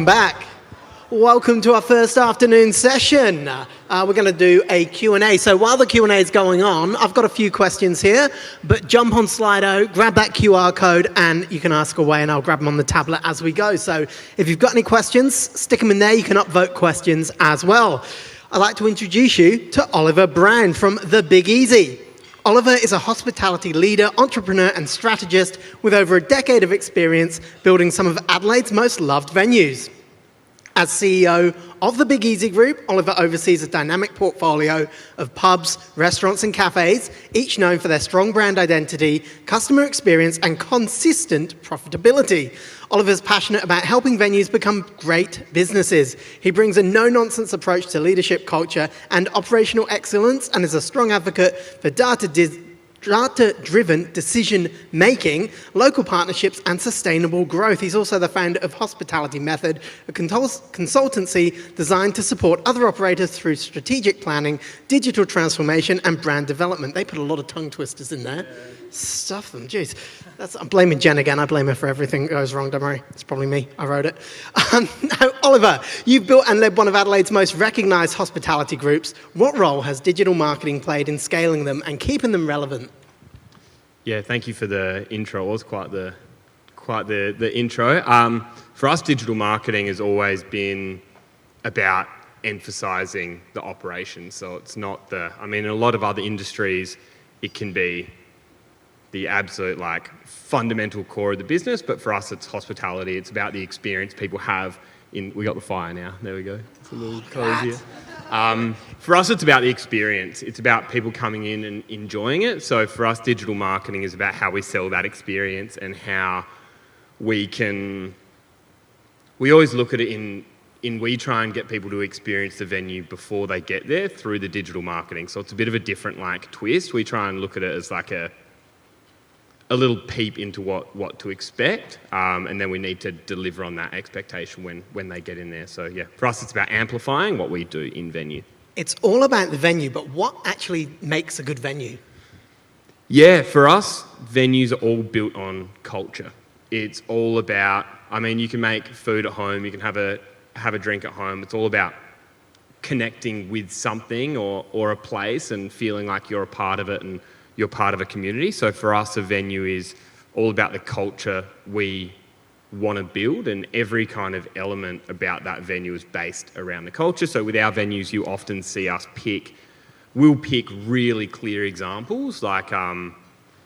Back. Welcome to our first afternoon session. We're going to do a Q&A. So while the Q&A is going on, I've got a few questions here, but jump on Slido, grab that QR code, and you can ask away, and I'll grab them on the tablet as we go. So if you've got any questions, stick them in there. You can upvote questions as well. I'd like to introduce you to Oliver Brown from The Big Easy. Oliver is a hospitality leader, entrepreneur, and strategist with over a decade of experience building some of Adelaide's most loved venues. As CEO of the Big Easy Group, Oliver oversees a dynamic portfolio of pubs, restaurants, and cafes, each known for their strong brand identity, customer experience, and consistent profitability. Oliver's passionate about helping venues become great businesses. He brings a no-nonsense approach to culture, and operational excellence, and is a strong advocate for data-driven decision-making, local partnerships, and sustainable growth. He's also the founder of Hospitality Method, a consultancy designed to support other operators through strategic planning, digital transformation, and brand development. They put a lot of tongue twisters in there. Stuff them, jeez. I'm blaming Jen again. I blame her for everything that goes wrong, don't worry. It's probably me. I wrote it. Now, Oliver, you've built and led one of Adelaide's most recognised hospitality groups. What role has digital marketing played in scaling them and keeping them relevant? Yeah, thank you for the intro. It was quite the intro. For us, digital marketing has always been about emphasising the operation. So it's not in a lot of other industries, it can be the absolute fundamental core of the business, but for us it's hospitality. It's about the experience people have we got the fire now, there we go. It's a little cozy here. For us it's about the experience. It's about people coming in and enjoying it. So for us, digital marketing is about how we sell that experience and how we always look at it we try and get people to experience the venue before they get there through the digital marketing. So it's a bit of a different twist. We try and look at it as a little peep into what to expect, and then we need to deliver on that expectation when they get in there. So yeah, for us it's about amplifying what we do in venue. It's all about the venue, but what actually makes a good venue? Yeah, for us, venues are all built on culture. It's all about, you can make food at home, you can have a drink at home. It's all about connecting with something or a place and feeling like you're a part of it and you're part of a community. So for us, a venue is all about the culture we want to build, and every kind of element about that venue is based around the culture. So with our venues, you often see us we'll pick really clear examples like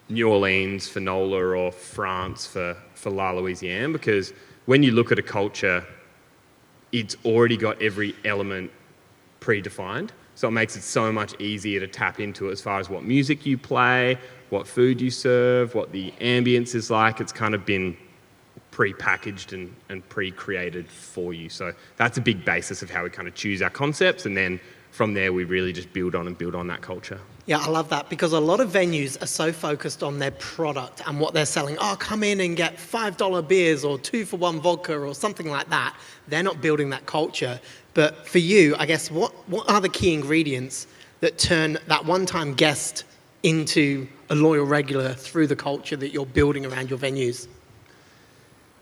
New Orleans for NOLA or France for La Louisiane, because when you look at a culture, it's already got every element predefined. So it makes it so much easier to tap into as far as what music you play, what food you serve, what the ambience is like. It's kind of been pre-packaged and pre-created for you. So that's a big basis of how we kind of choose our concepts. And then from there, we really just build on that culture. Yeah, I love that, because a lot of venues are so focused on their product and what they're selling. Oh, come in and get $5 beers or 2-for-1 vodka or something like that. They're not building that culture. But for you, I guess, what are the key ingredients that turn that one-time guest into a loyal regular through the culture that you're building around your venues?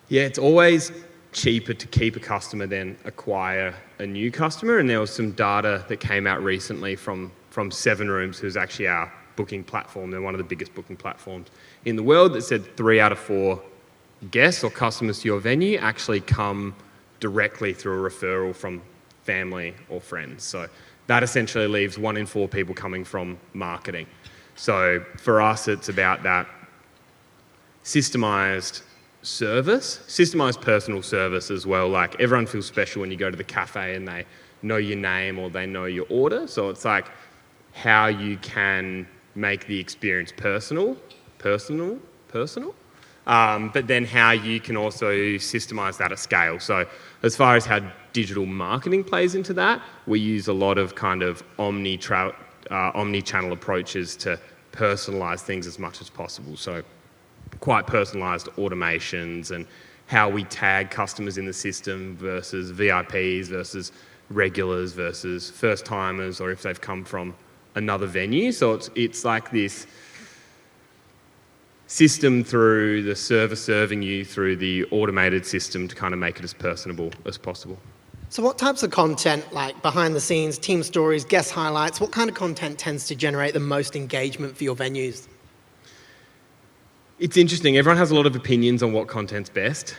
Yeah, it's always cheaper to keep a customer than acquire a new customer. And there was some data that came out recently from Seven Rooms, who's actually our booking platform. They're one of the biggest booking platforms in the world, that said 3 out of 4 guests or customers to your venue actually come directly through a referral from family or friends. So that essentially leaves 1 in 4 people coming from marketing. So for us, it's about that systemized personal service as well. Everyone feels special when you go to the cafe and they know your name or they know your order. So it's how you can make the experience personal, but then how you can also systemize that at scale. So as far as how digital marketing plays into that, we use a lot of kind of omni-channel approaches to personalize things as much as possible. So quite personalized automations and how we tag customers in the system versus VIPs versus regulars versus first timers, or if they've come from another venue. So it's like this system through the server serving you through the automated system to kind of make it as personable as possible. So what types of content, like behind the scenes, team stories, guest highlights, what kind of content tends to generate the most engagement for your venues? It's interesting. Everyone has a lot of opinions on what content's best.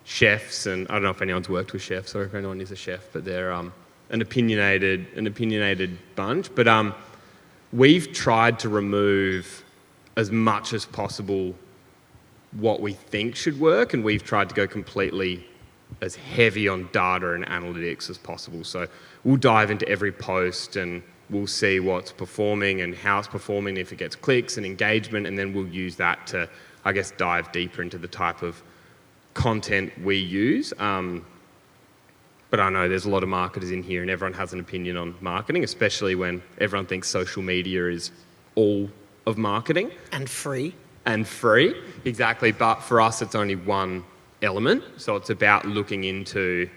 Chefs, and I don't know if anyone's worked with chefs or if anyone is a chef, but they're an opinionated bunch. But we've tried to remove as much as possible what we think should work, and we've tried to go completely as heavy on data and analytics as possible. So we'll dive into every post and we'll see what's performing and how it's performing, if it gets clicks and engagement, and then we'll use that to, I guess, dive deeper into the type of content we use. But I know there's a lot of marketers in here and everyone has an opinion on marketing, especially when everyone thinks social media is all of marketing. And free. And free, exactly. But for us, it's only one element. So it's about looking into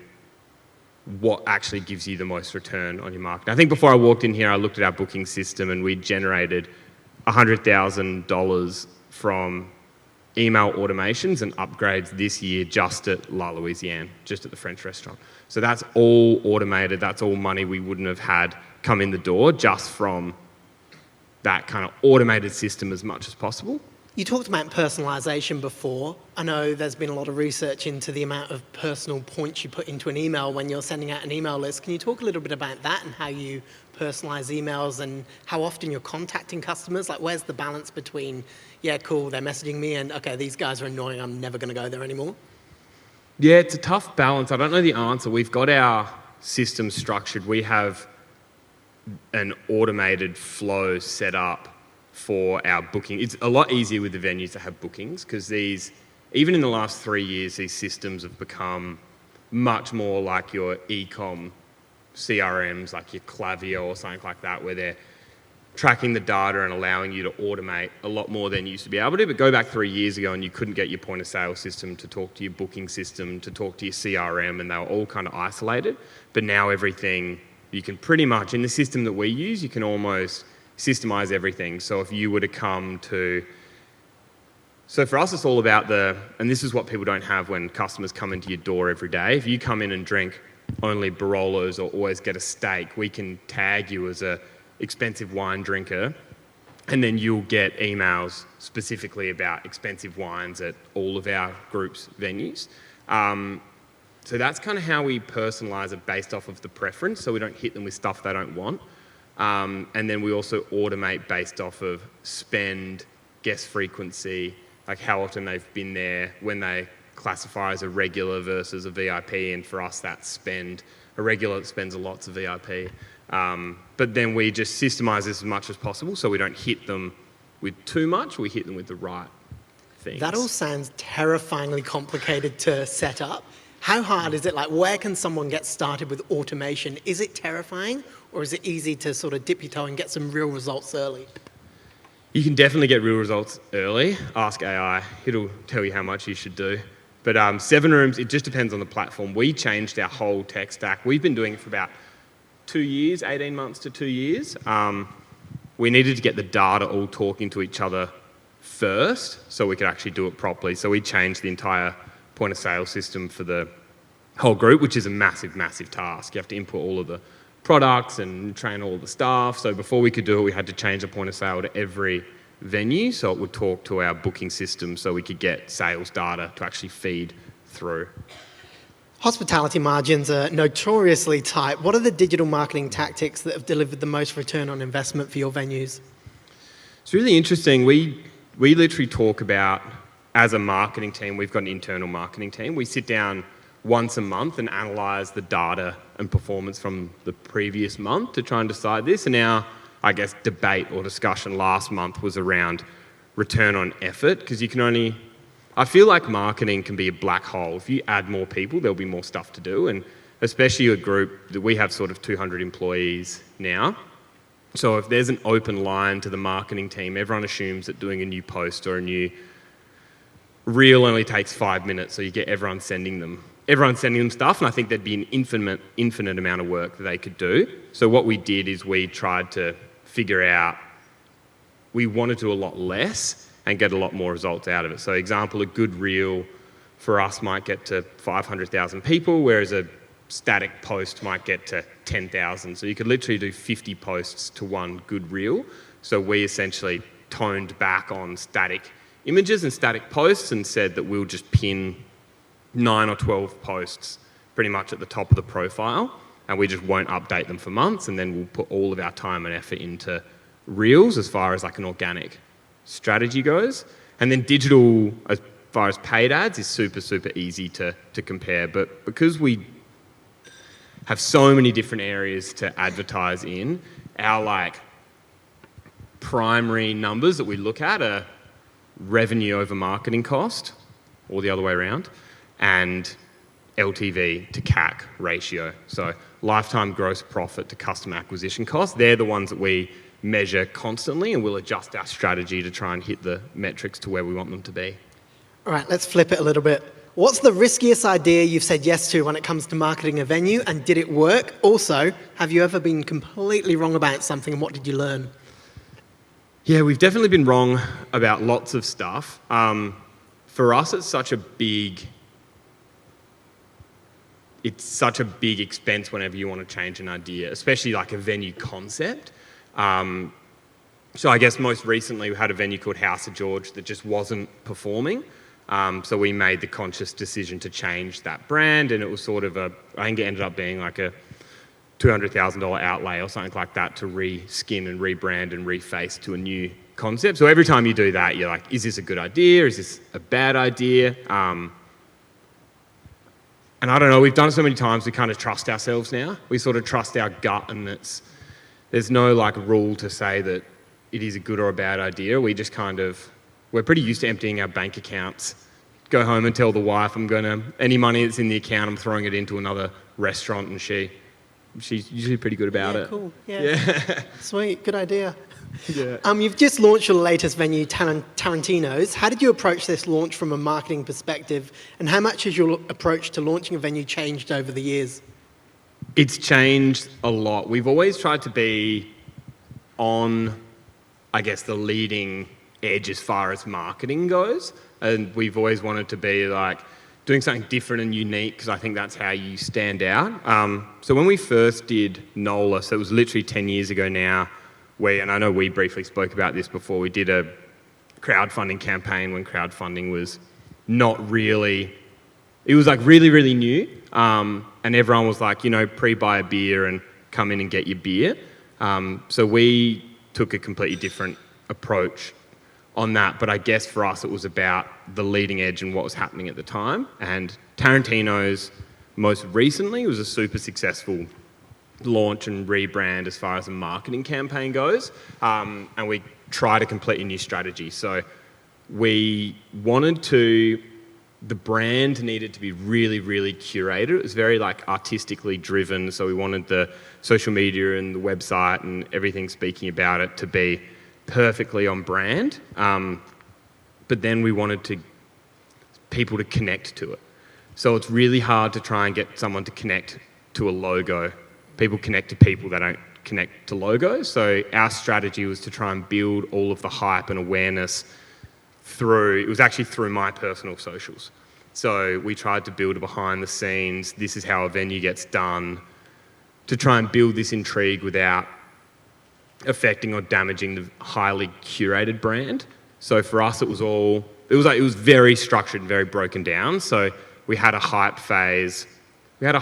what actually gives you the most return on your marketing. I think before I walked in here, I looked at our booking system and we generated $100,000 from email automations and upgrades this year just at La Louisiane, just at the French restaurant. So that's all automated. That's all money we wouldn't have had come in the door just from that kind of automated system as much as possible. You talked about personalisation before. I know there's been a lot of research into the amount of personal points you put into an email when you're sending out an email list. Can you talk a little bit about that and how you personalise emails and how often you're contacting customers? Like, where's the balance between, yeah, cool, they're messaging me, and okay, these guys are annoying, I'm never going to go there anymore? Yeah, it's a tough balance. I don't know the answer. We've got our system structured. We have an automated flow set up for our booking. It's a lot easier with the venues to have bookings because these, even in the last 3 years, these systems have become much more like your e-com CRMs, like your Klaviyo or something like that, where they're tracking the data and allowing you to automate a lot more than you used to be able to. But go back 3 years ago and you couldn't get your point of sale system to talk to your booking system, to talk to your CRM, and they were all kind of isolated. But now everything, you can pretty much, in the system that we use, you can almost systemize everything. So if you were to come to, so for us it's all about and this is what people don't have when customers come into your door every day. If you come in and drink only Barolos or always get a steak, we can tag you as a expensive wine drinker, and then you'll get emails specifically about expensive wines at all of our group's venues. So that's kind of how we personalize it based off of the preference, so we don't hit them with stuff they don't want. And then we also automate based off of spend, guest frequency, like how often they've been there, when they classify as a regular versus a VIP, and for us that's spend. A regular spends a lot of VIP. But then we just systemize this as much as possible so we don't hit them with too much, we hit them with the right things. That all sounds terrifyingly complicated to set up. How hard is it? Like, where can someone get started with automation? Is it terrifying, or is it easy to sort of dip your toe and get some real results early? You can definitely get real results early. Ask AI, it'll tell you how much you should do. But 7 Rooms, it just depends on the platform. We changed our whole tech stack. We've been doing it for about 2 years, 18 months to 2 years. We needed to get the data all talking to each other first so we could actually do it properly. So we changed the entire point of sale system for the whole group, which is a massive, massive task. You have to input all of the products and train all of the staff. So before we could do it, we had to change the point of sale to every venue so it would talk to our booking system so we could get sales data to actually feed through. Hospitality margins are notoriously tight. What are the digital marketing tactics that have delivered the most return on investment for your venues? It's really interesting. We literally talk about, as a marketing team, we've got an internal marketing team. We sit down once a month and analyse the data and performance from the previous month to try and decide this. And our, I guess, debate or discussion last month was around return on effort, because you can only, I feel like marketing can be a black hole. If you add more people, there'll be more stuff to do. And especially a group that we have sort of 200 employees now. So if there's an open line to the marketing team, everyone assumes that doing a new post or a new reel only takes 5 minutes, so you get everyone sending them stuff, and I think there'd be an infinite amount of work that they could do. So what we did is we tried to figure out, we want to do a lot less and get a lot more results out of it. So example, a good reel for us might get to 500,000 people, whereas a static post might get to 10,000. So you could literally do 50 posts to one good reel. So we essentially toned back on static images and static posts and said that we'll just pin 9 or 12 posts pretty much at the top of the profile, and we just won't update them for months, and then we'll put all of our time and effort into reels as far as like an organic strategy goes. And then digital, as far as paid ads, is super, super easy to compare. But because we have so many different areas to advertise in, our like primary numbers that we look at are revenue over marketing cost, or the other way around, and LTV to CAC ratio. So lifetime gross profit to customer acquisition cost. They're the ones that we measure constantly, and we'll adjust our strategy to try and hit the metrics to where we want them to be. All right, let's flip it a little bit. What's the riskiest idea you've said yes to when it comes to marketing a venue, and did it work? Also, have you ever been completely wrong about something, and what did you learn? Yeah, we've definitely been wrong about lots of stuff. For us, it's such a big expense whenever you want to change an idea, especially like a venue concept. So I guess most recently we had a venue called House of George that just wasn't performing. So we made the conscious decision to change that brand, and it was sort of I think it ended up being like a $200,000 outlay or something like that to re-skin and rebrand and reface to a new concept. So every time you do that, you're like, is this a good idea? Is this a bad idea? And I don't know, we've done it so many times, we kind of trust ourselves now. We sort of trust our gut, and there's no like rule to say that it is a good or a bad idea. We just we're pretty used to emptying our bank accounts, go home and tell the wife any money that's in the account, I'm throwing it into another restaurant, and she's usually pretty good about it. Cool. Yeah. Sweet. Good idea. Yeah. You've just launched your latest venue, Tarantino's. How did you approach this launch from a marketing perspective, and how much has your approach to launching a venue changed over the years? It's changed a lot. We've always tried to be on, I guess, the leading edge as far as marketing goes, and we've always wanted to be like doing something different and unique, because I think that's how you stand out. So when we first did NOLA, so it was literally 10 years ago now, and I know we briefly spoke about this before, we did a crowdfunding campaign when crowdfunding was not really, it was like really, really new, and everyone was like, pre-buy a beer and come in and get your beer. So we took a completely different approach on that, but I guess for us it was about the leading edge and what was happening at the time. And Tarantino's most recently was a super successful launch and rebrand as far as a marketing campaign goes, and we tried a completely new strategy. So we the brand needed to be really, really curated. It was very like artistically driven, so we wanted the social media and the website and everything speaking about it to be perfectly on brand, but then we wanted people to connect to it. So it's really hard to try and get someone to connect to a logo. People connect to people, they don't connect to logos. So our strategy was to try and build all of the hype and awareness it was actually through my personal socials. So we tried to build a behind the scenes, this is how a venue gets done, to try and build this intrigue without affecting or damaging the highly curated brand. So for us, it was very structured and very broken down. So we had a hype phase, we had a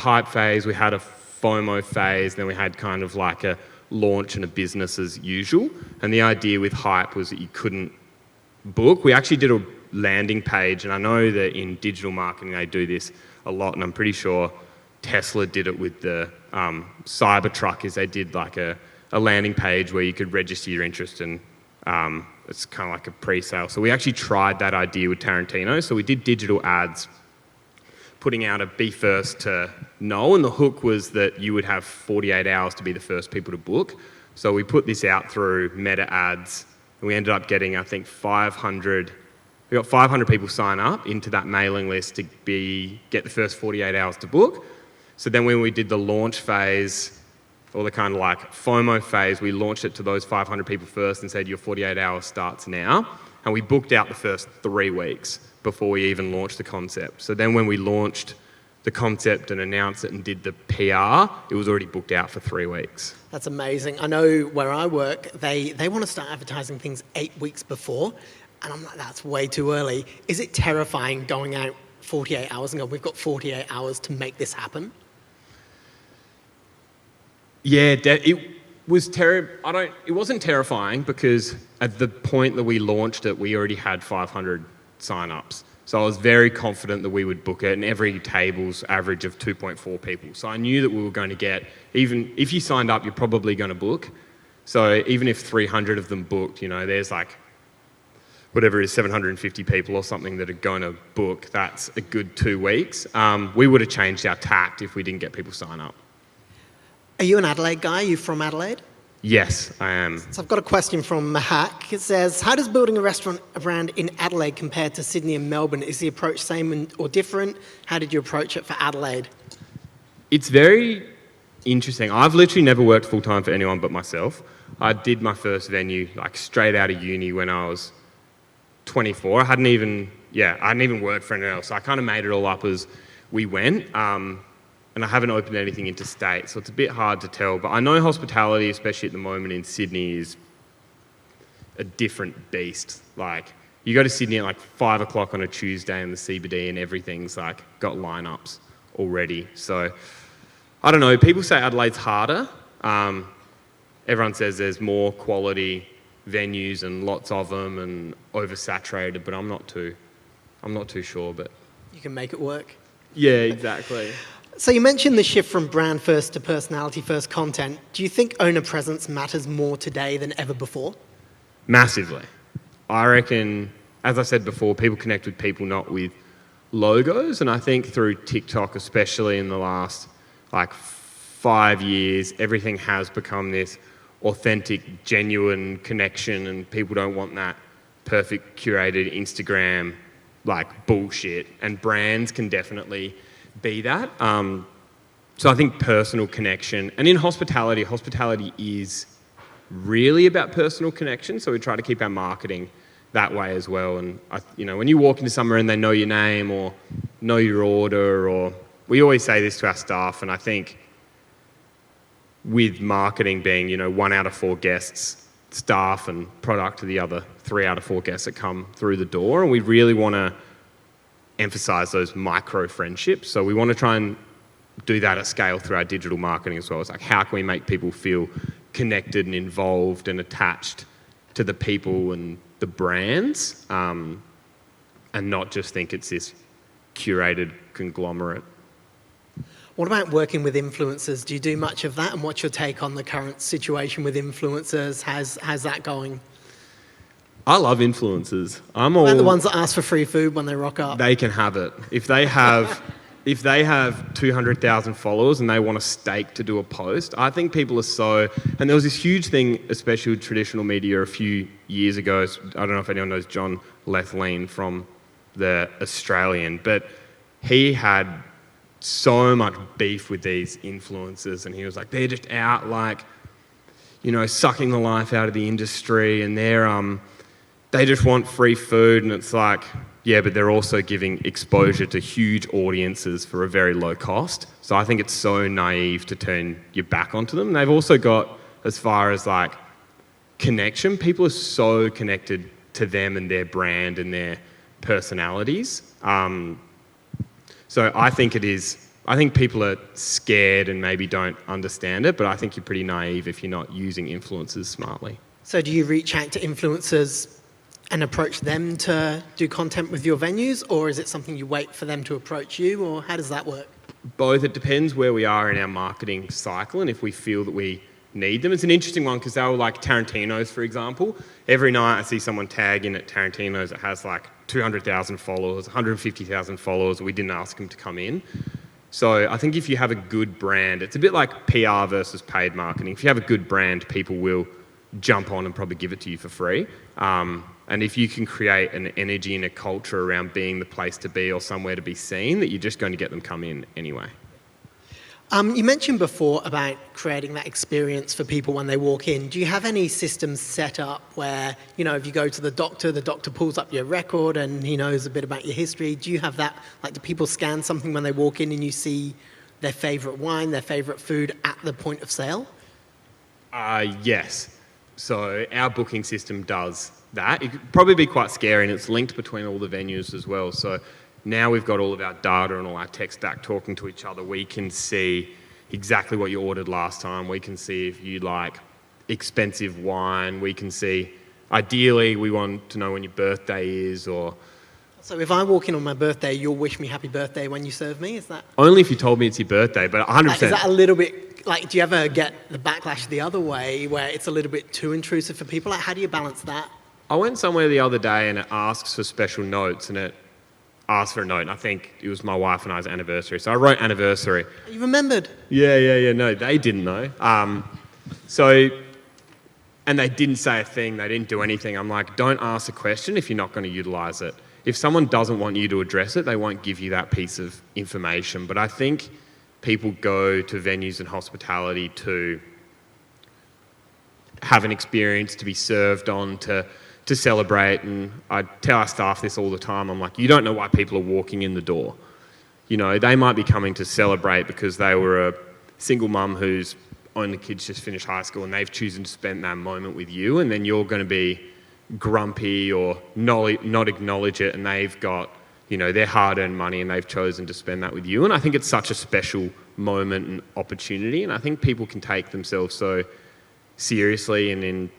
FOMO phase, then we had kind of like a launch and a business as usual. And the idea with hype was that you couldn't book. We actually did a landing page, and I know that in digital marketing they do this a lot, and I'm pretty sure Tesla did it with the Cybertruck, they did like a landing page where you could register your interest, and it's kind of like a pre-sale. So we actually tried that idea with Tarantino. So we did digital ads, putting out a be first to know, and the hook was that you would have 48 hours to be the first people to book. So we put this out through Meta ads, and we ended up getting, I think, 500 people sign up into that mailing list to get the first 48 hours to book. So then when we did the launch phase, or the kind of like FOMO phase, we launched it to those 500 people first and said, your 48 hours starts now. and we booked out the first 3 weeks before we even launched the concept. So then when we launched the concept and announced it and did the PR, it was already booked out for 3 weeks. That's amazing. I know where I work, they want to start advertising things 8 weeks before, and I'm like, that's way too early. Is it terrifying going out 48 hours and going, we've got 48 hours to make this happen? Yeah, it was it wasn't terrifying because at the point that we launched it, we already had 500 sign-ups. So I was very confident that we would book it, and every table's average of 2.4 people. So I knew that we were going to get, even if you signed up, you're probably going to book. So even if 300 of them booked, there's like, whatever it is, 750 people or something that are going to book. That's a good 2 weeks. We would have changed our tact if we didn't get people sign up. Are you an Adelaide guy? Are you from Adelaide? Yes, I am. So I've got a question from Mahak. It says, how does building a restaurant brand in Adelaide compare to Sydney and Melbourne? Is the approach same or different? How did you approach it for Adelaide? It's very interesting. I've literally never worked full-time for anyone but myself. I did my first venue like straight out of uni when I was 24. I hadn't even worked for anyone else. So I kind of made it all up as we went. And I haven't opened anything interstate, so it's a bit hard to tell. But I know hospitality, especially at the moment in Sydney, is a different beast. Like, you go to Sydney at like 5 o'clock on a Tuesday in the CBD and everything's like got lineups already. So, I don't know. People say Adelaide's harder. Everyone says there's more quality venues and lots of them and oversaturated, but I'm not too sure. But you can make it work. Yeah, exactly. So you mentioned the shift from brand first to personality first content. Do you think owner presence matters more today than ever before? Massively. I reckon, as I said before, people connect with people, not with logos. And I think through TikTok, especially in the last 5 years, everything has become this authentic, genuine connection, and people don't want that perfect curated Instagram bullshit. And brands can definitely be that. So I think personal connection, and in hospitality is really about personal connection. So we try to keep our marketing that way as well. And when you walk into somewhere and they know your name or know your order, or we always say this to our staff, and I think with marketing being 1 out of 4 guests, staff and product to the other 3 out of 4 guests that come through the door, and we really want to emphasize those micro friendships. So we want to try and do that at scale through our digital marketing as well. It's like, how can we make people feel connected and involved and attached to the people and the brands, and not just think it's this curated conglomerate. What about working with influencers? Do you do much of that? And what's your take on the current situation with influencers? How's that going? I love influencers. About the ones that ask for free food when they rock up. They can have it. If they have 200,000 followers and they want a steak to do a post, I think people are so... And there was this huge thing, especially with traditional media a few years ago. I don't know if anyone knows John Lethlean from The Australian, but he had so much beef with these influencers, and he was like, they're just out sucking the life out of the industry, and they just want free food. And it's like, yeah, but they're also giving exposure to huge audiences for a very low cost. So I think it's so naive to turn your back onto them. They've also got, as far as connection, people are so connected to them and their brand and their personalities. So I think people are scared and maybe don't understand it, but I think you're pretty naive if you're not using influencers smartly. So do you reach out to influencers and approach them to do content with your venues, or is it something you wait for them to approach you, or how does that work? Both. It depends where we are in our marketing cycle and if we feel that we need them. It's an interesting one because they were like Tarantino's, for example. Every night I see someone tag in at Tarantino's that has 200,000 followers, 150,000 followers. We didn't ask them to come in. So I think if you have a good brand, it's a bit like PR versus paid marketing. If you have a good brand, people will jump on and probably give it to you for free. And if you can create an energy and a culture around being the place to be or somewhere to be seen, that you're just going to get them come in anyway. You mentioned before about creating that experience for people when they walk in. Do you have any systems set up where, if you go to the doctor pulls up your record and he knows a bit about your history? Do you have that? Like, do people scan something when they walk in and you see their favourite wine, their favourite food at the point of sale? Yes. So our booking system does that. It could probably be quite scary, and it's linked between all the venues as well. So now we've got all of our data and all our tech stack talking to each other. We can see exactly what you ordered last time. We can see if you like expensive wine. We can see, ideally, we want to know when your birthday is, or... So if I walk in on my birthday, you'll wish me happy birthday when you serve me? Is that... Only if you told me it's your birthday, but 100%. Is that a little bit... Like, do you ever get the backlash the other way where it's a little bit too intrusive for people? Like, how do you balance that? I went somewhere the other day and it asks for special notes, and it asked for a note, and I think it was my wife and I's anniversary. So I wrote anniversary. You remembered? Yeah. No, they didn't know. And they didn't say a thing. They didn't do anything. I'm like, don't ask a question if you're not going to utilise it. If someone doesn't want you to address it, they won't give you that piece of information. But I think people go to venues and hospitality to have an experience, to be served on, to celebrate. And I tell our staff this all the time. I'm like, you don't know why people are walking in the door. They might be coming to celebrate because they were a single mum whose only kids just finished high school and they've chosen to spend that moment with you, and then you're going to be grumpy or not acknowledge it, and they've got, their hard-earned money and they've chosen to spend that with you. And I think it's such a special moment and opportunity, and I think people can take themselves so seriously, and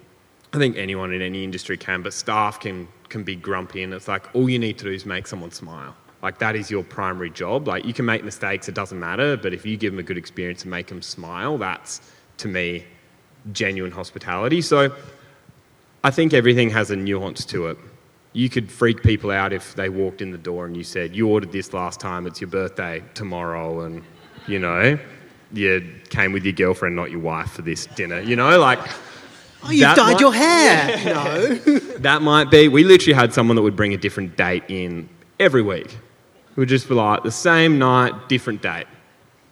I think anyone in any industry can, but staff can be grumpy, and it's like, all you need to do is make someone smile. Like, that is your primary job. Like, you can make mistakes, it doesn't matter, but if you give them a good experience and make them smile, that's, to me, genuine hospitality. So I think everything has a nuance to it. You could freak people out if they walked in the door and you said, you ordered this last time, it's your birthday tomorrow, and, you came with your girlfriend, not your wife, for this dinner, Oh, you've dyed your hair. Yeah. No. That might be. We literally had someone that would bring a different date in every week. It would just be like the same night, different date.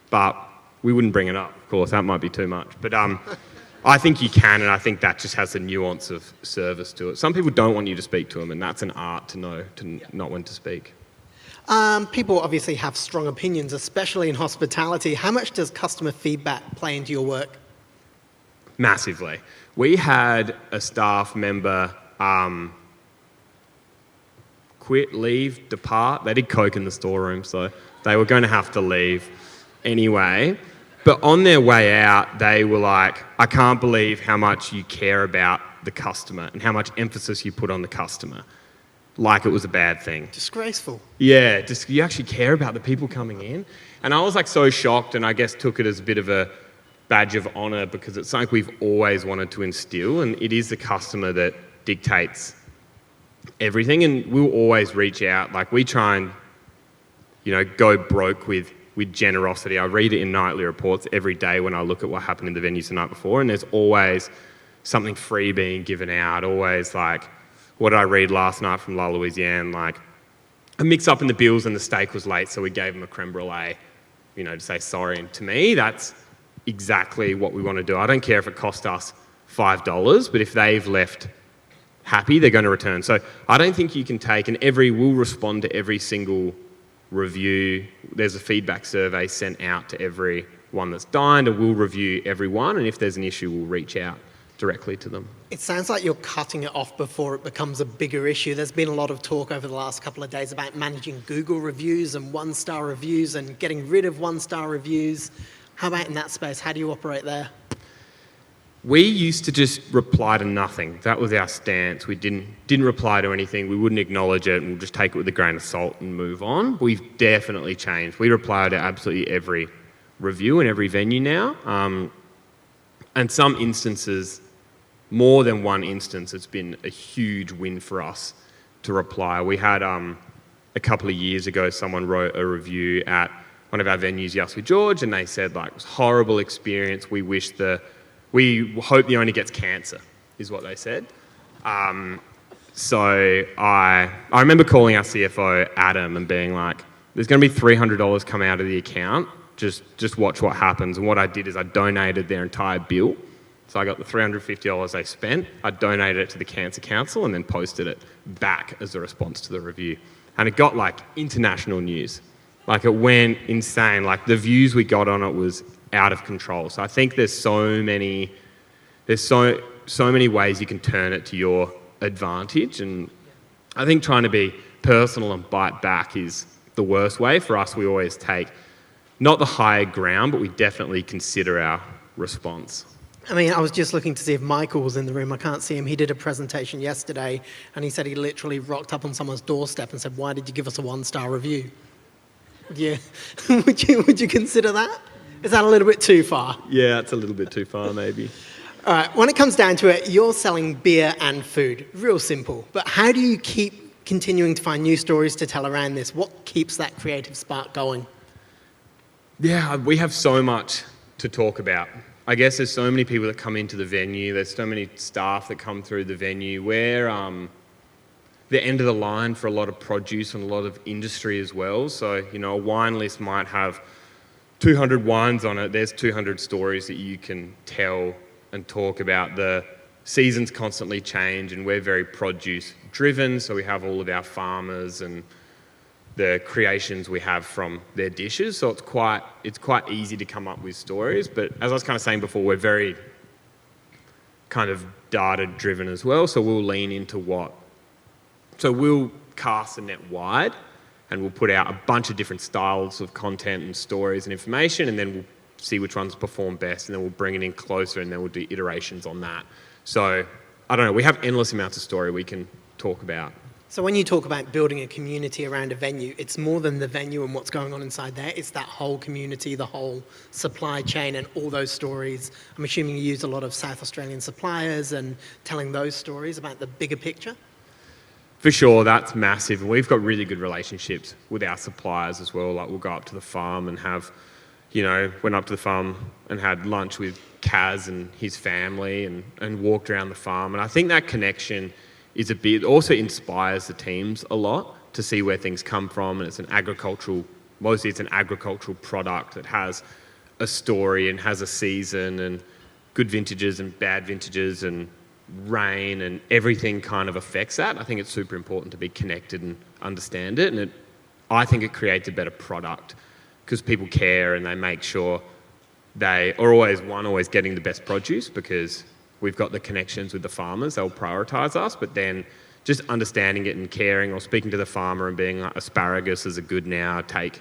But we wouldn't bring it up, of course. That might be too much. But I think you can, and I think that just has a nuance of service to it. Some people don't want you to speak to them, and that's an art to know not when to speak. People obviously have strong opinions, especially in hospitality. How much does customer feedback play into your work? Massively. We had a staff member quit, leave, depart. They did coke in the storeroom, so they were going to have to leave anyway. But on their way out, they were like, I can't believe how much you care about the customer and how much emphasis you put on the customer. Like it was a bad thing. Disgraceful. Yeah, you actually care about the people coming in. And I was like so shocked, and I guess took it as a bit of a badge of honour, because it's something we've always wanted to instill, and it is the customer that dictates everything, and we'll always reach out. Like, we try and, go broke with generosity. I read it in nightly reports every day when I look at what happened in the venues the night before, and there's always something free being given out. Always, like, what did I read last night from La Louisiane? Like, a mix-up in the bills and the steak was late, so we gave them a creme brulee, to say sorry. And to me, that's exactly what we want to do. I don't care if it cost us $5, but if they've left happy, they're going to return. So I don't think you can take, and we'll respond to every single review. There's a feedback survey sent out to everyone that's dined, and we'll review everyone, and if there's an issue, we'll reach out directly to them. It sounds like you're cutting it off before it becomes a bigger issue. There's been a lot of talk over the last couple of days about managing Google reviews and one-star reviews and getting rid of one-star reviews. How about in that space? How do you operate there? We used to just reply to nothing. That was our stance. We didn't reply to anything. We wouldn't acknowledge it, and we'll just take it with a grain of salt and move on. We've definitely changed. We reply to absolutely every review in every venue now. And some instances, more than one instance, it's been a huge win for us to reply. We had a couple of years ago, someone wrote a review at one of our venues, Yes with George, and they said, like, it was a horrible experience. We hope the owner gets cancer, is what they said. So I remember calling our CFO, Adam, and being like, there's going to be $300 come out of the account just watch what happens. And what I did is I donated their entire bill. So I got the $350 they spent, I donated it to the Cancer Council and then posted it back as a response to the review. And it got like international news. Like it went insane. Like the views we got on it was out of control. So I think there's so many ways you can turn it to your advantage. And I think trying to be personal and bite back is the worst way. For us, we always take not the higher ground, but we definitely consider our response. I mean, I was just looking to see if Michael was in the room. I can't see him. He did a presentation yesterday, and he said he literally rocked up on someone's doorstep and said, "Why did you give us a 1-star review?" Yeah. Would you consider that? Is that a little bit too far? Yeah, it's a little bit too far, maybe. All right. When it comes down to it, you're selling beer and food. Real simple. But how do you keep continuing to find new stories to tell around this? What keeps that creative spark going? Yeah, we have so much to talk about. I guess there's so many people that come into the venue. There's so many staff that come through the venue. We're the end of the line for a lot of produce and a lot of industry as well. So, you know, a wine list might have 200 wines on it. There's 200 stories that you can tell and talk about. The seasons constantly change and we're very produce driven. So we have all of our farmers and the creations we have from their dishes. So it's quite easy to come up with stories. But as I was kind of saying before, we're very kind of data driven as well. So we'll lean into so we'll cast the net wide and we'll put out a bunch of different styles of content and stories and information, and then we'll see which ones perform best, and then we'll bring it in closer, and then we'll do iterations on that. So I don't know, we have endless amounts of story we can talk about. So when you talk about building a community around a venue, it's more than the venue and what's going on inside there. It's that whole community, the whole supply chain and all those stories. I'm assuming you use a lot of South Australian suppliers and telling those stories about the bigger picture? For sure, that's massive. And we've got really good relationships with our suppliers as well. Like we'll go up to the farm and went up to the farm and had lunch with Kaz and his family and walked around the farm. And I think that connection also inspires the teams a lot to see where things come from, and mostly it's an agricultural product that has a story and has a season and good vintages and bad vintages and rain and everything kind of affects that. I think it's super important to be connected and understand it, and I think it creates a better product because people care and they make sure they are always getting the best produce because we've got the connections with the farmers. They'll prioritise us, but then just understanding it and caring or speaking to the farmer and being like, asparagus is a good now, take,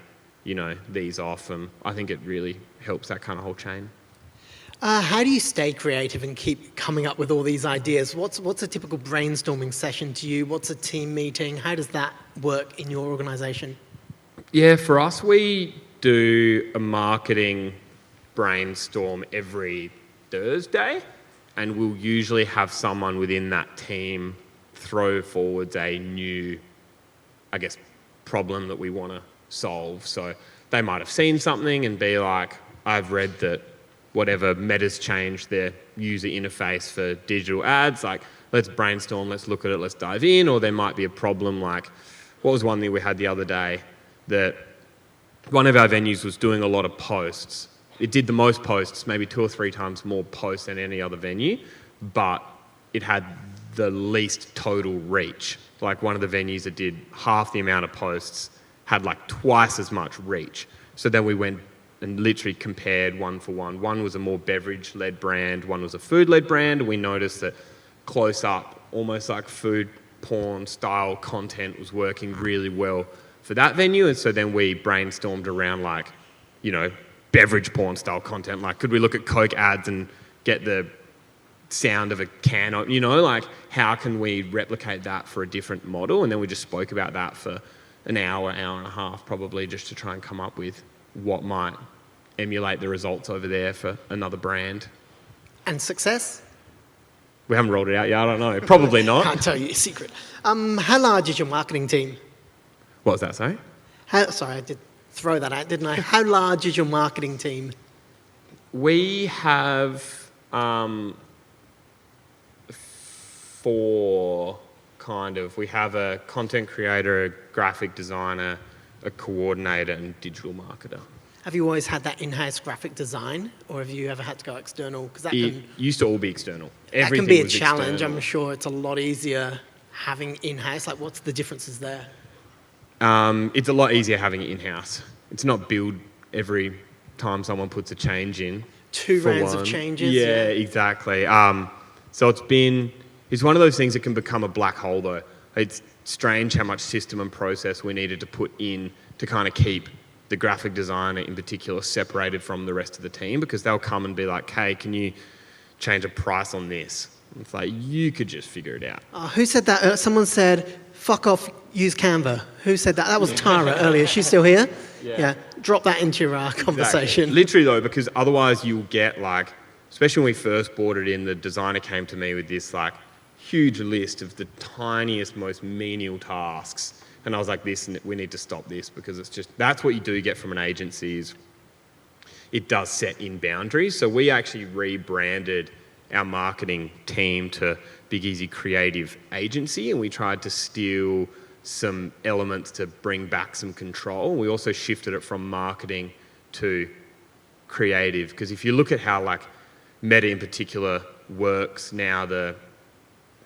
these off. And I think it really helps that kind of whole chain. How do you stay creative and keep coming up with all these ideas? What's a typical brainstorming session to you? What's a team meeting? How does that work in your organisation? Yeah, for us, we do a marketing brainstorm every Thursday. And we'll usually have someone within that team throw forwards a new, problem that we want to solve. So they might have seen something and be like, I've read that whatever Meta's changed their user interface for digital ads, like let's brainstorm, let's look at it, let's dive in. Or there might be a problem like, what was one thing we had the other day that one of our venues was doing a lot of posts. It did the most posts, maybe 2 or 3 times more posts than any other venue, but it had the least total reach. Like one of the venues that did half the amount of posts had like twice as much reach. So then we went and literally compared one for one. One was a more beverage-led brand, one was a food-led brand, and we noticed that close up, almost like food porn style content was working really well for that venue. And so then we brainstormed around beverage porn style content. Like, could we look at Coke ads and get the sound of a can, how can we replicate that for a different model? And then we just spoke about that for an hour and a half, probably just to try and come up with what might emulate the results over there for another brand. And success? We haven't rolled it out yet, I don't know. Probably not. Can't tell you a secret. How large is your marketing team? What was that, sorry? Sorry, I did throw that out, didn't I? How large is your marketing team? We have 4 we have a content creator, a graphic designer, a coordinator and digital marketer. Have you always had that in-house graphic design, or have you ever had to go external? Because that It can, used to all be external. that Everything can be a was challenge. external. I'm sure it's a lot easier having in-house. Like, what's the differences there? It's a lot easier having it in-house. It's not billed every time someone puts a change in. Two for rounds of one. changes. Yeah, exactly. So it's one of those things that can become a black hole though. It's strange how much system and process we needed to put in to kind of keep the graphic designer in particular separated from the rest of the team, because they'll come and be like, hey, can you change a price on this? And it's like, you could just figure it out. Who said that? Someone said, fuck off, use Canva. Who said that? That was Tara earlier. She's still here? Yeah. Drop that into your conversation. Exactly. Literally though, because otherwise you'll get like, especially when we first bought it in, the designer came to me with this like huge list of the tiniest, most menial tasks. And I was like, we need to stop this, because it's just, that's what you do get from an agency is it does set in boundaries. So we actually rebranded our marketing team to Big Easy Creative Agency, and we tried to steal some elements to bring back some control. We also shifted it from marketing to creative, because if you look at how like Meta in particular works now, the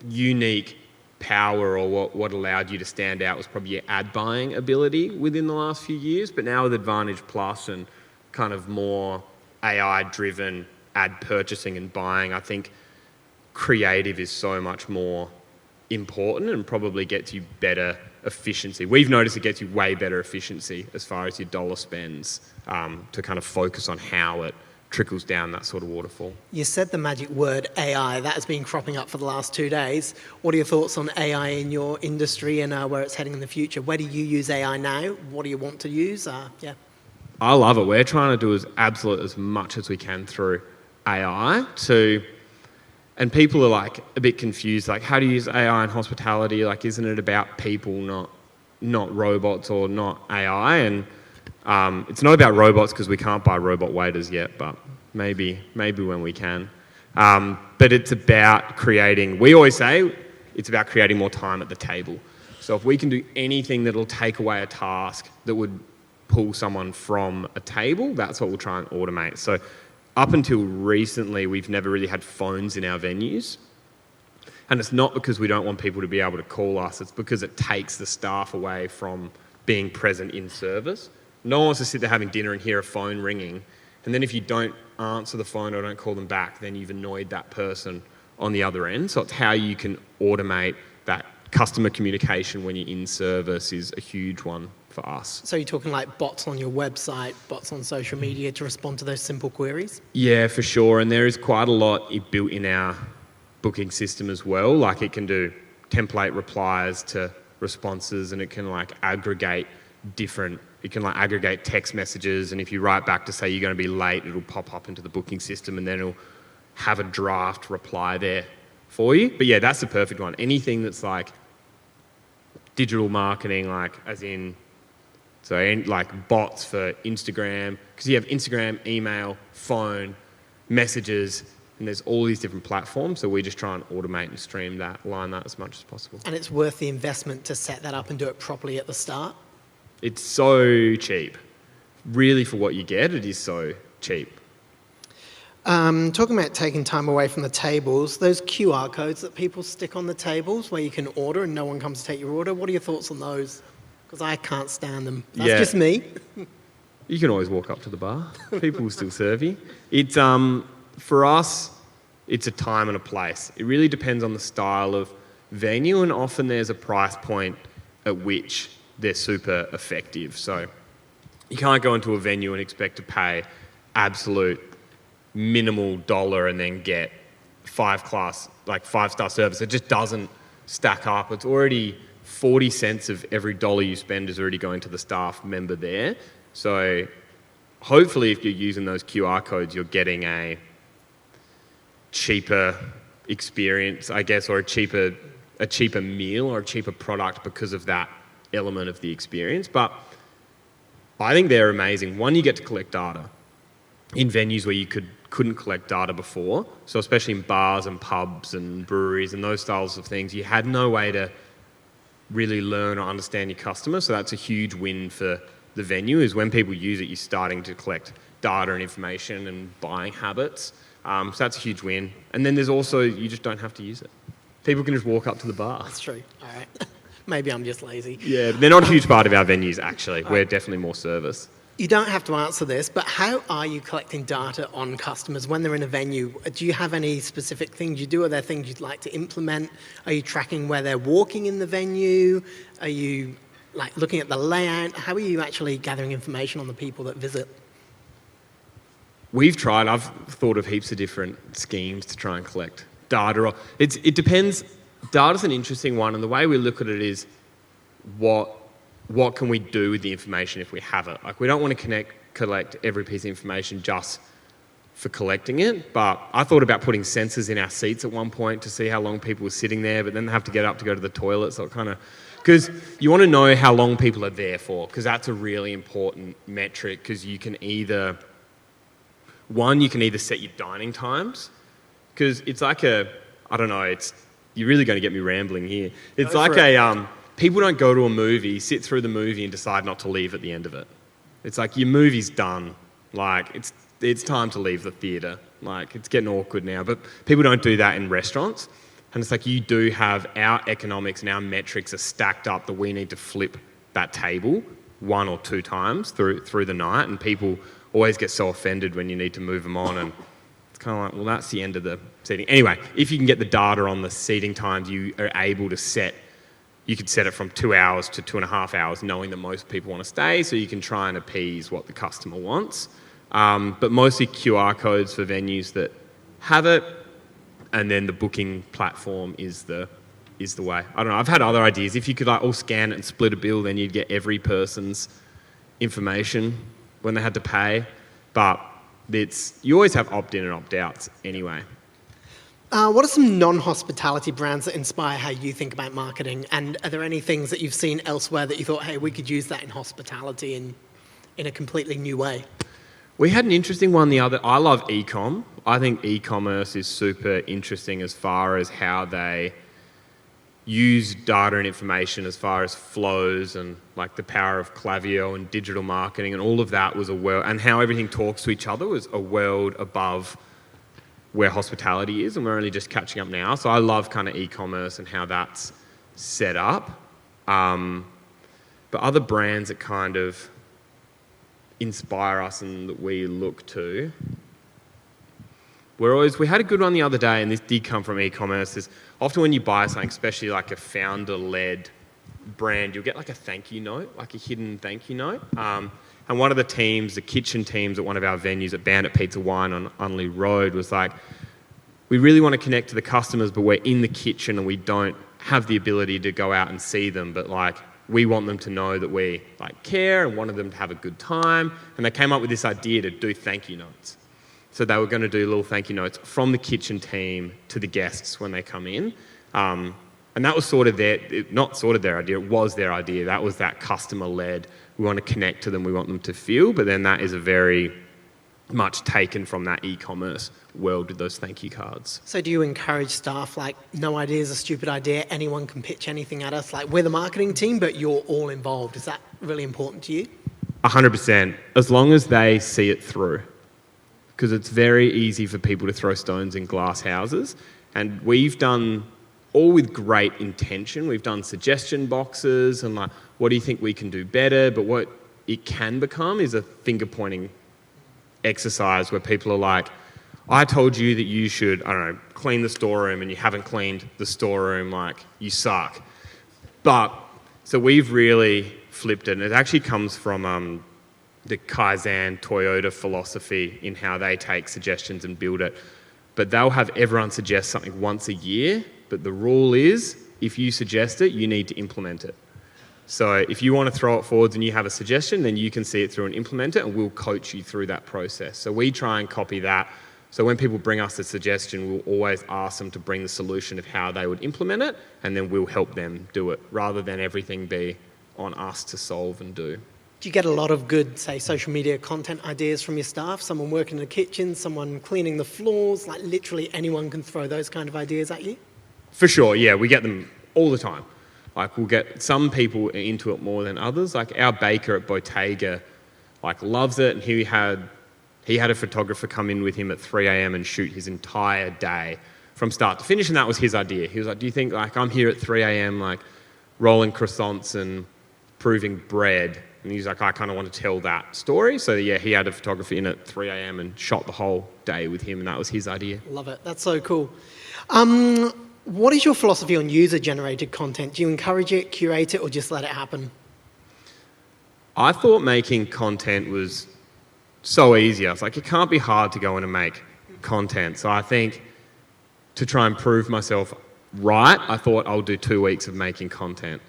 unique power or what allowed you to stand out was probably your ad buying ability within the last few years. But now with Advantage Plus and kind of more AI driven ad purchasing and buying, I think creative is so much more important and probably gets you better efficiency. We've noticed it gets you way better efficiency as far as your dollar spends, to kind of focus on how it trickles down that sort of waterfall. You said the magic word AI. That has been cropping up for the last 2 days. What are your thoughts on AI in your industry and where it's heading in the future? Where do you use AI now? What do you want to use? I love it. We're trying to do as much as we can through AI and people are like a bit confused, like how do you use AI in hospitality? Like, isn't it about people, not robots or not AI? And it's not about robots because we can't buy robot waiters yet, but maybe when we can. But it's about we always say it's about creating more time at the table. So if we can do anything that'll take away a task that would pull someone from a table, that's what we'll try and automate. So up until recently, we've never really had phones in our venues. And it's not because we don't want people to be able to call us, it's because it takes the staff away from being present in service. No one wants to sit there having dinner and hear a phone ringing. And then if you don't answer the phone or don't call them back, then you've annoyed that person on the other end. So it's how you can automate that customer communication when you're in service is a huge one for us. So you're talking like bots on your website, bots on social media to respond to those simple queries? Yeah, for sure. And there is quite a lot built in our booking system as well. Like it can do template replies to responses, and it can like aggregate text messages, and if you write back to say you're going to be late, it'll pop up into the booking system and then it'll have a draft reply there for you. But yeah, that's the perfect one. Anything that's like digital marketing, like like bots for Instagram, because you have Instagram, email, phone, messages, and there's all these different platforms. So we just try and automate and stream that, line that as much as possible. And it's worth the investment to set that up and do it properly at the start? It's so cheap. Really, for what you get, it is so cheap. Talking about taking time away from the tables, those QR codes that people stick on the tables where you can order and no one comes to take your order, what are your thoughts on those? Because I can't stand them. That's just me. You can always walk up to the bar. People will still serve you. It's for us, it's a time and a place. It really depends on the style of venue, and often there's a price point at which they're super effective. So you can't go into a venue and expect to pay absolute minimal dollar and then get five-star service. It just doesn't stack up. It's already 40 cents of every dollar you spend is already going to the staff member there. So hopefully if you're using those QR codes, you're getting a cheaper experience, I guess, or a cheaper meal or a cheaper product because of that element of the experience. But I think they're amazing. One, you get to collect data in venues where you couldn't collect data before. So especially in bars and pubs and breweries and those styles of things, you had no way to really learn or understand your customer. So that's a huge win for the venue is when people use it, you're starting to collect data and information and buying habits. So that's a huge win. And then there's also, you just don't have to use it. People can just walk up to the bar. That's true. All right. Maybe I'm just lazy. Yeah, they're not a huge part of our venues, actually. We're definitely more service. You don't have to answer this, but how are you collecting data on customers when they're in a venue? Do you have any specific things you do? Are there things you'd like to implement? Are you tracking where they're walking in the venue? Are you like looking at the layout? How are you actually gathering information on the people that visit? We've tried. I've thought of heaps of different schemes to try and collect data. It depends. Data's an interesting one, and the way we look at it is what can we do with the information if we have it? Like, we don't want to collect every piece of information just for collecting it, but I thought about putting sensors in our seats at one point to see how long people were sitting there, but then they have to get up to go to the toilet, so it kind of... Because you want to know how long people are there for, because that's a really important metric, because you can either... One, you can either set your dining times, because it's like a... I don't know, you're really going to get me rambling here. It's like a... People don't go to a movie, sit through the movie and decide not to leave at the end of it. It's like, your movie's done. Like, it's time to leave the theatre. Like, it's getting awkward now. But people don't do that in restaurants. And it's like, you do have our economics and our metrics are stacked up that we need to flip that table 1 or 2 times through the night. And people always get so offended when you need to move them on. And it's kind of like, well, that's the end of the seating. Anyway, if you can get the data on the seating times, you are able to you could set it from 2 hours to 2.5 hours, knowing that most people want to stay, so you can try and appease what the customer wants. But mostly QR codes for venues that have it, and then the booking platform is the way. I don't know, I've had other ideas. If you could all scan it and split a bill, then you'd get every person's information when they had to pay. But you always have opt-in and opt-outs anyway. What are some non-hospitality brands that inspire how you think about marketing? And are there any things that you've seen elsewhere that you thought, hey, we could use that in hospitality in a completely new way? We had an interesting one I love e-com. I think e-commerce is super interesting as far as how they use data and information as far as flows and like the power of Klaviyo and digital marketing, and all of that was and how everything talks to each other was a world above where hospitality is, and we're only just catching up now. So I love kind of e-commerce and how that's set up. But other brands that kind of inspire us and that we look to, we had a good one the other day, and this did come from e-commerce, is often when you buy something, especially like a founder-led brand, you'll get like a thank you note, like a hidden thank you note. And one of the teams, the kitchen teams at one of our venues at Bandit Pizza Wine on Unley Road was like, we really want to connect to the customers, but we're in the kitchen and we don't have the ability to go out and see them. But like, we want them to know that we like care and wanted them to have a good time. And they came up with this idea to do thank you notes. So they were going to do little thank you notes from the kitchen team to the guests when they come in. And that was not sort of their idea, it was their idea. That was that customer-led. We want to connect to them, we want them to feel, but then that is a very much taken from that e-commerce world with those thank you cards. So do you encourage staff, like, no idea is a stupid idea, anyone can pitch anything at us, like we're the marketing team, but you're all involved? Is that really important to you? 100%, as long as they see it through. Because it's very easy for people to throw stones in glass houses, and we've done all with great intention. We've done suggestion boxes and like, what do you think we can do better? But what it can become is a finger-pointing exercise where people are like, I told you that you should, I don't know, clean the storeroom and you haven't cleaned the storeroom, like, you suck. But, so we've really flipped it, and it actually comes from the Kaizen Toyota philosophy in how they take suggestions and build it. But they'll have everyone suggest something once a year, but the rule is, if you suggest it, you need to implement it. So if you want to throw it forwards and you have a suggestion, then you can see it through and implement it, and we'll coach you through that process. So we try and copy that. So when people bring us a suggestion, we'll always ask them to bring the solution of how they would implement it, and then we'll help them do it, rather than everything be on us to solve and do. Do you get a lot of good, say, social media content ideas from your staff? Someone working in the kitchen, someone cleaning the floors, like literally anyone can throw those kind of ideas at you? For sure, yeah, we get them all the time. Like we'll get some people into it more than others. Like our baker at Bottega, like loves it, and he had a photographer come in with him at 3 a.m. and shoot his entire day from start to finish, and that was his idea. He was like, do you think like I'm here at 3 a.m. like rolling croissants and proving bread? And he's like, I kind of want to tell that story. So yeah, he had a photographer in at 3 a.m. and shot the whole day with him, and that was his idea. Love it. That's so cool. What is your philosophy on user-generated content? Do you encourage it, curate it, or just let it happen? I thought making content was so easy. I was like, it can't be hard to go in and make content. So I think to try and prove myself right, I thought I'll do 2 weeks of making content.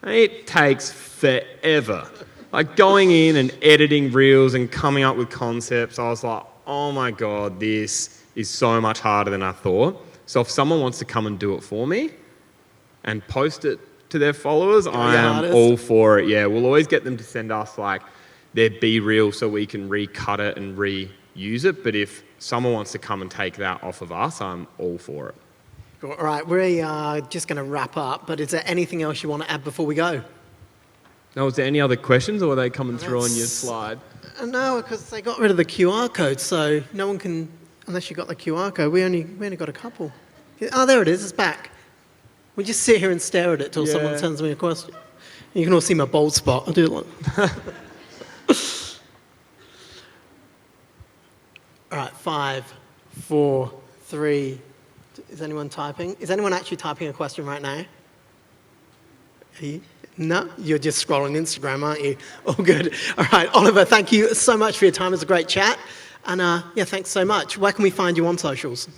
It takes forever. Like going in and editing reels and coming up with concepts, I was like, oh my God, this is so much harder than I thought. So if someone wants to come and do it for me and post it to their followers, I am all for it. Yeah, we'll always get them to send us like their B-reel so we can recut it and reuse it. But if someone wants to come and take that off of us, I'm all for it. All right, we're just going to wrap up, but is there anything else you want to add before we go? Now, was there any other questions, or are they coming through on your slide? No, because they got rid of the QR code, so no one can, unless you got the QR code. We only got a couple. Oh, there it is. It's back. We just sit here and stare at it till someone sends me a question. You can all see my bold spot. I'll do it like. All right, 5, 4, 3. Is anyone typing? Is anyone actually typing a question right now? Are you? No? You're just scrolling Instagram, aren't you? All good. All right, Oliver, thank you so much for your time. It was a great chat. And yeah, thanks so much. Where can we find you on socials?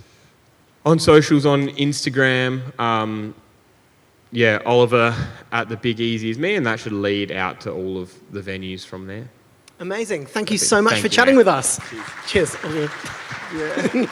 On socials, on Instagram, Oliver at The Big Easy is me, and that should lead out to all of the venues from there. Amazing. Thank you so much for chatting with us. Cheers. Yeah.